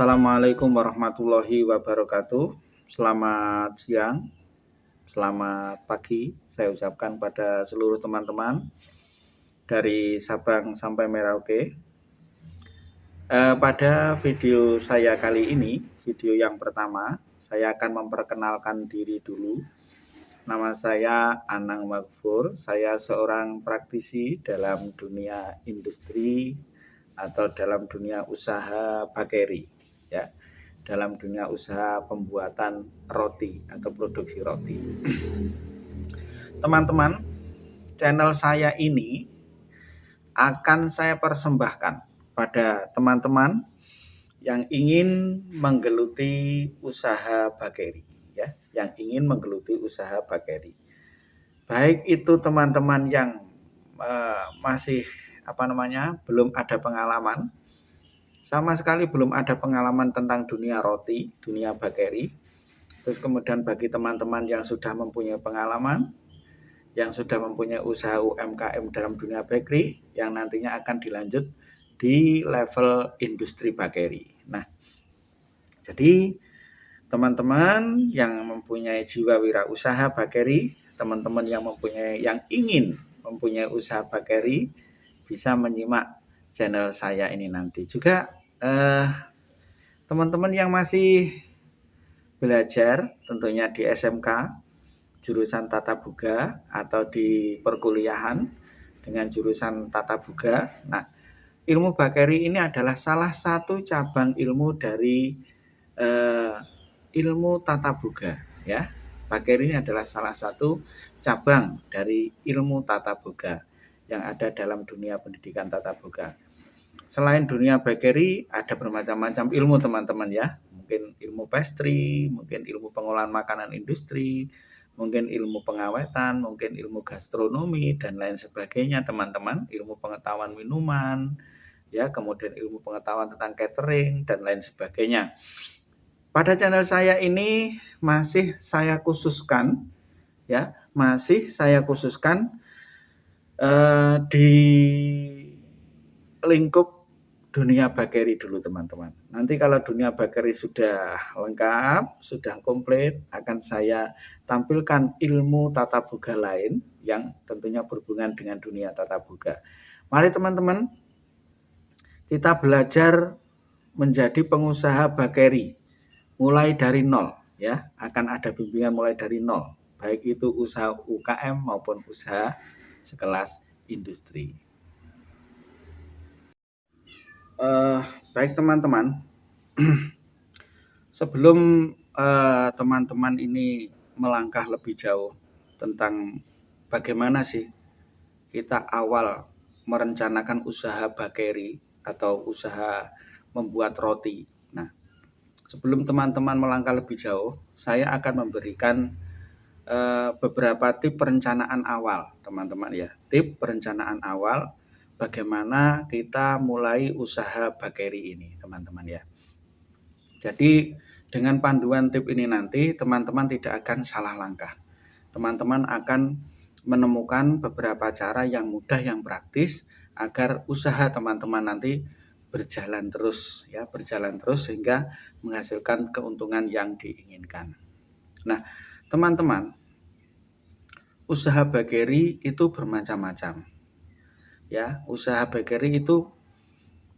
Assalamualaikum warahmatullahi wabarakatuh. Selamat siang, selamat pagi. Saya ucapkan pada seluruh teman-teman dari Sabang sampai Merauke. Pada video saya kali ini, video yang pertama, saya akan memperkenalkan diri dulu. Nama saya Anang Magfur. Saya seorang praktisi dalam dunia industri atau dalam dunia usaha bakeri, ya, dalam dunia usaha pembuatan roti atau produksi roti. Teman-teman, channel saya ini akan saya persembahkan pada teman-teman yang ingin menggeluti usaha bakeri, ya, yang ingin menggeluti usaha bakeri. Baik itu teman-teman yang masih belum ada pengalaman, sama sekali belum ada pengalaman tentang dunia roti, dunia bakeri. Terus kemudian bagi teman-teman yang sudah mempunyai pengalaman, yang sudah mempunyai usaha UMKM dalam dunia bakeri, yang nantinya akan dilanjut di level industri bakeri. Nah, jadi teman-teman yang mempunyai jiwa wirausaha bakeri, teman-teman yang ingin mempunyai usaha bakeri, bisa menyimak channel saya ini nanti. Juga teman-teman yang masih belajar tentunya di SMK, jurusan Tata Boga, atau di perkuliahan dengan jurusan Tata Boga. Nah, ilmu bakeri ini adalah salah satu cabang ilmu dari ilmu Tata Boga, ya. Bakeri ini adalah salah satu cabang dari ilmu Tata Boga yang ada dalam dunia pendidikan Tata Boga. Selain dunia bakeri, ada bermacam-macam ilmu teman-teman, ya. Mungkin ilmu pastry, mungkin ilmu pengolahan makanan industri, mungkin ilmu pengawetan, mungkin ilmu gastronomi, dan lain sebagainya teman-teman. Ilmu pengetahuan minuman, ya, kemudian ilmu pengetahuan tentang catering, dan lain sebagainya. Pada channel saya ini masih saya khususkan, ya, di lingkup dunia bakeri dulu teman-teman. Nanti kalau dunia bakeri sudah lengkap, sudah komplit, akan saya tampilkan ilmu tata boga lain yang tentunya berhubungan dengan dunia tata boga. Mari teman-teman, kita belajar menjadi pengusaha bakeri mulai dari nol, ya. Akan ada bimbingan mulai dari nol, baik itu usaha UKM maupun usaha sekelas industri. Baik teman-teman, sebelum teman-teman ini melangkah lebih jauh tentang bagaimana sih kita awal merencanakan usaha bakeri atau usaha membuat roti. Nah, sebelum teman-teman melangkah lebih jauh, saya akan memberikan beberapa tip perencanaan awal, teman-teman, ya. Tip perencanaan awal bagaimana kita mulai usaha bakeri ini, teman-teman, ya. Jadi dengan panduan tip ini nanti teman-teman tidak akan salah langkah. Teman-teman akan menemukan beberapa cara yang mudah, yang praktis agar usaha teman-teman nanti berjalan terus, ya, sehingga menghasilkan keuntungan yang diinginkan. Nah, teman-teman, usaha bakeri itu bermacam-macam. Ya, usaha bakeri itu,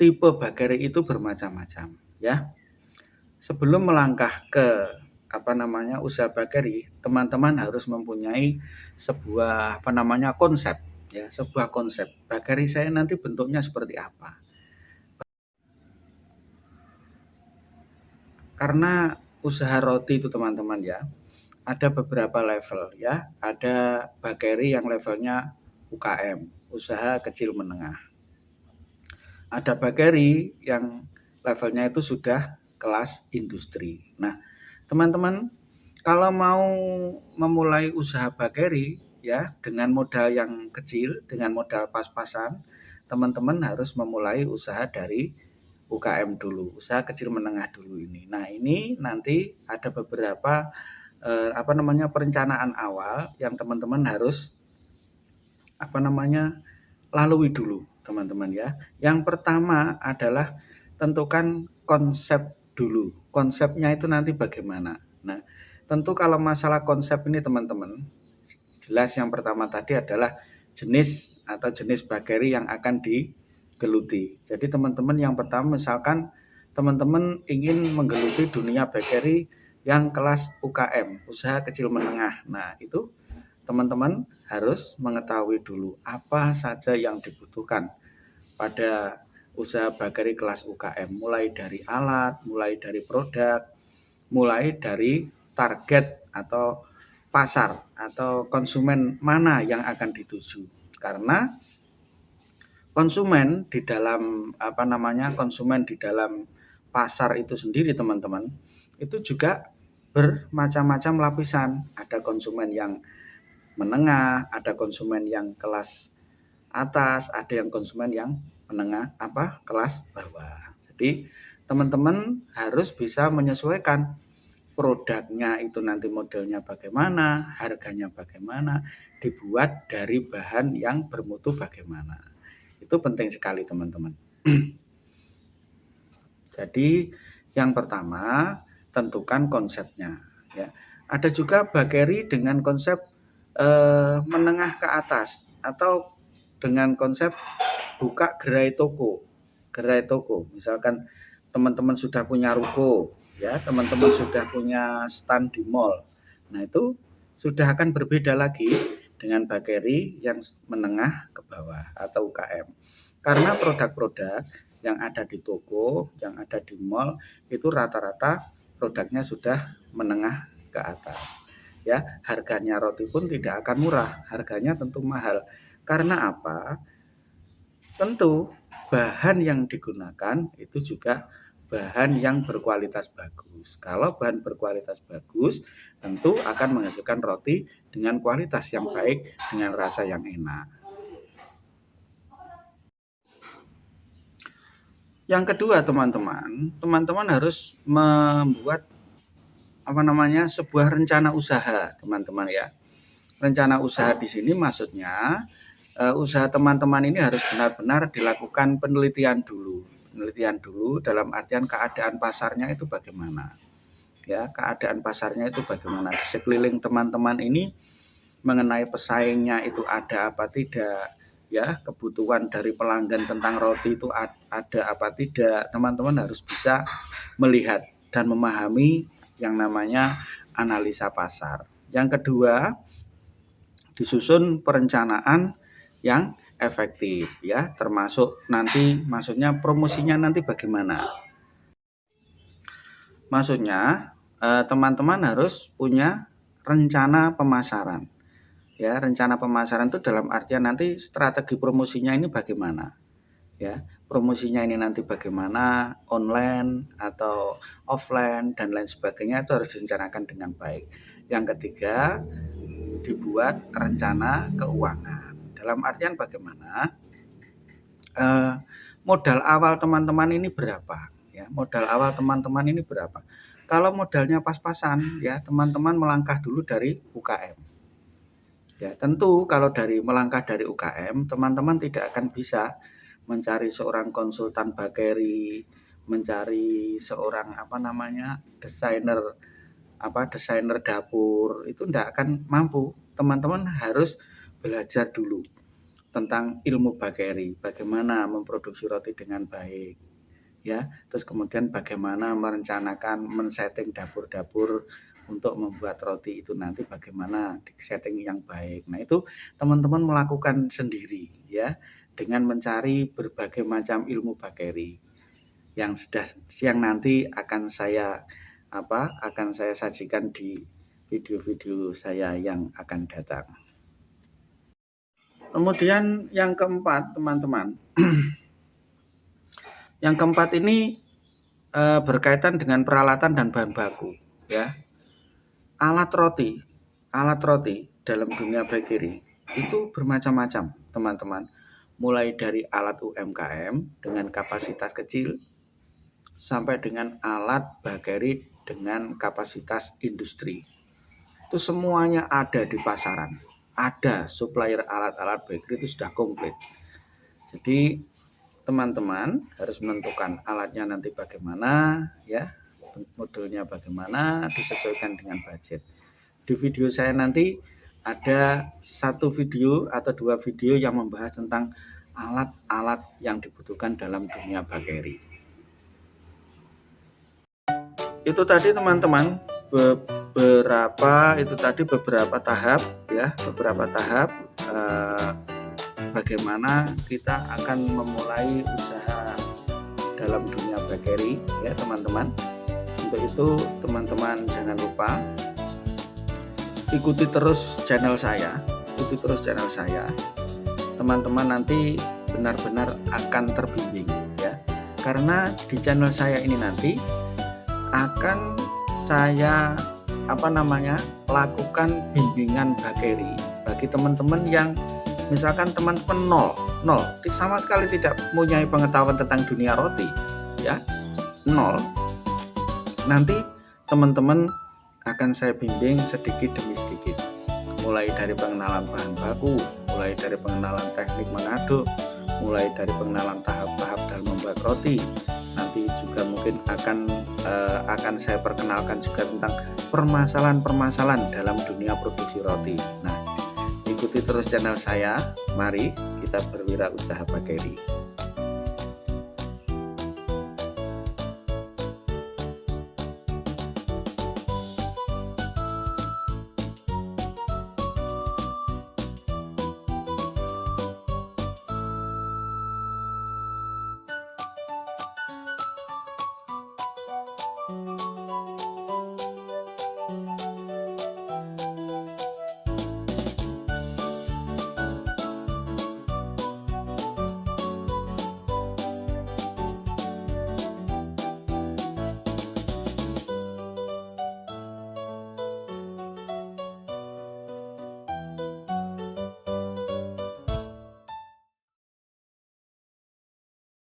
tipe bakeri itu bermacam-macam, ya. Sebelum melangkah ke usaha bakeri, teman-teman harus mempunyai sebuah konsep, ya, sebuah konsep. Bakeri saya nanti bentuknya seperti apa? Karena usaha roti itu teman-teman, ya, ada beberapa level, ya. Ada bakeri yang levelnya UKM, usaha kecil menengah. Ada bakeri yang levelnya itu sudah kelas industri. Nah, teman-teman, kalau mau memulai usaha bakeri, ya, dengan modal yang kecil, dengan modal pas-pasan, teman-teman harus memulai usaha dari UKM dulu, usaha kecil menengah dulu ini. Nah, ini nanti ada beberapa perencanaan awal yang teman-teman harus lalui dulu, teman-teman, ya. Yang pertama adalah tentukan konsep dulu. Konsepnya itu nanti bagaimana. Nah, tentu kalau masalah konsep ini teman-teman, jelas yang pertama tadi adalah jenis atau jenis bakteri yang akan digeluti. Jadi teman-teman yang pertama misalkan teman-teman ingin menggeluti dunia bakteri yang kelas UKM, usaha kecil menengah. Nah, itu teman-teman harus mengetahui dulu apa saja yang dibutuhkan pada usaha bakteri kelas UKM, mulai dari alat, mulai dari produk, mulai dari target atau pasar atau konsumen mana yang akan dituju. Karena konsumen di dalam konsumen di dalam pasar itu sendiri teman-teman, itu juga bermacam-macam lapisan. Ada konsumen yang menengah, ada konsumen yang kelas atas, ada yang konsumen yang menengah kelas bawah. Jadi teman-teman harus bisa menyesuaikan produknya itu nanti modelnya bagaimana, harganya bagaimana, dibuat dari bahan yang bermutu bagaimana. Itu penting sekali teman-teman. Jadi yang pertama tentukan konsepnya. Ya. Ada juga bakteri dengan konsep menengah ke atas atau dengan konsep buka gerai toko. Gerai toko, misalkan teman-teman sudah punya ruko, ya, teman-teman sudah punya stand di mall. Nah, itu sudah akan berbeda lagi dengan bakteri yang menengah ke bawah atau UKM. Karena produk-produk yang ada di toko, yang ada di mall itu rata-rata produknya sudah menengah ke atas. Ya, harganya roti pun tidak akan murah, harganya tentu mahal. Karena apa? Tentu bahan yang digunakan itu juga bahan yang berkualitas bagus. Kalau bahan berkualitas bagus, tentu akan menghasilkan roti dengan kualitas yang baik, dengan rasa yang enak. Yang kedua, teman-teman harus membuat sebuah rencana usaha, teman-teman ya. Rencana usaha di sini maksudnya usaha teman-teman ini harus benar-benar dilakukan penelitian dulu dalam artian keadaan pasarnya itu bagaimana, ya, keadaan pasarnya itu bagaimana, sekeliling teman-teman ini mengenai pesaingnya itu ada apa tidak, ya, kebutuhan dari pelanggan tentang roti itu ada apa tidak. Teman-teman harus bisa melihat dan memahami yang namanya analisa pasar. Yang kedua, disusun perencanaan yang efektif, ya, termasuk nanti maksudnya promosinya nanti bagaimana. Maksudnya teman-teman harus punya rencana pemasaran. Ya, rencana pemasaran itu dalam artian nanti strategi promosinya ini bagaimana. Ya, promosinya ini nanti bagaimana, online atau offline dan lain sebagainya itu harus direncanakan dengan baik. Yang ketiga, dibuat rencana keuangan. Dalam artian bagaimana? Modal awal teman-teman ini berapa? Ya, modal awal teman-teman ini berapa? Kalau modalnya pas-pasan, ya, teman-teman melangkah dulu dari UKM. Ya, tentu kalau melangkah dari UKM, teman-teman tidak akan bisa mencari seorang konsultan bakteri, mencari seorang desainer dapur, itu tidak akan mampu. Teman-teman harus belajar dulu tentang ilmu bakteri, bagaimana memproduksi roti dengan baik, ya, terus kemudian bagaimana merencanakan men-setting dapur-dapur untuk membuat roti itu nanti bagaimana di setting yang baik. Nah, itu teman-teman melakukan sendiri, ya, dengan mencari berbagai macam ilmu bakteri yang nanti akan saya sajikan di video-video saya yang akan datang. Kemudian yang keempat, teman-teman. Yang keempat ini berkaitan dengan peralatan dan bahan baku, ya. Alat roti dalam dunia bakery itu bermacam-macam, teman-teman. Mulai dari alat UMKM dengan kapasitas kecil sampai dengan alat bakery dengan kapasitas industri. Itu semuanya ada di pasaran. Ada supplier alat-alat bakery itu sudah komplit. Jadi teman-teman harus menentukan alatnya nanti bagaimana, ya, modelnya bagaimana, disesuaikan dengan budget. Di video saya nanti ada 1 video atau 2 video yang membahas tentang alat-alat yang dibutuhkan dalam dunia bakeri. Itu tadi teman-teman beberapa tahap ya, bagaimana kita akan memulai usaha dalam dunia bakeri ya teman-teman. Untuk itu teman-teman jangan lupa ikuti terus channel saya. Teman-teman nanti benar-benar akan terbimbing ya. Karena di channel saya ini nanti akan saya lakukan bimbingan bakeri bagi teman-teman yang misalkan teman-teman nol sama sekali tidak mempunyai pengetahuan tentang dunia roti ya, nol. Nanti teman-teman akan saya bimbing sedikit demi sedikit, mulai dari pengenalan bahan baku, mulai dari pengenalan teknik mengaduk, mulai dari pengenalan tahap-tahap dalam membuat roti. Nanti juga mungkin akan saya perkenalkan juga tentang permasalahan-permasalahan dalam dunia produksi roti. Nah, ikuti terus channel saya. Mari kita berwirausaha bakeri.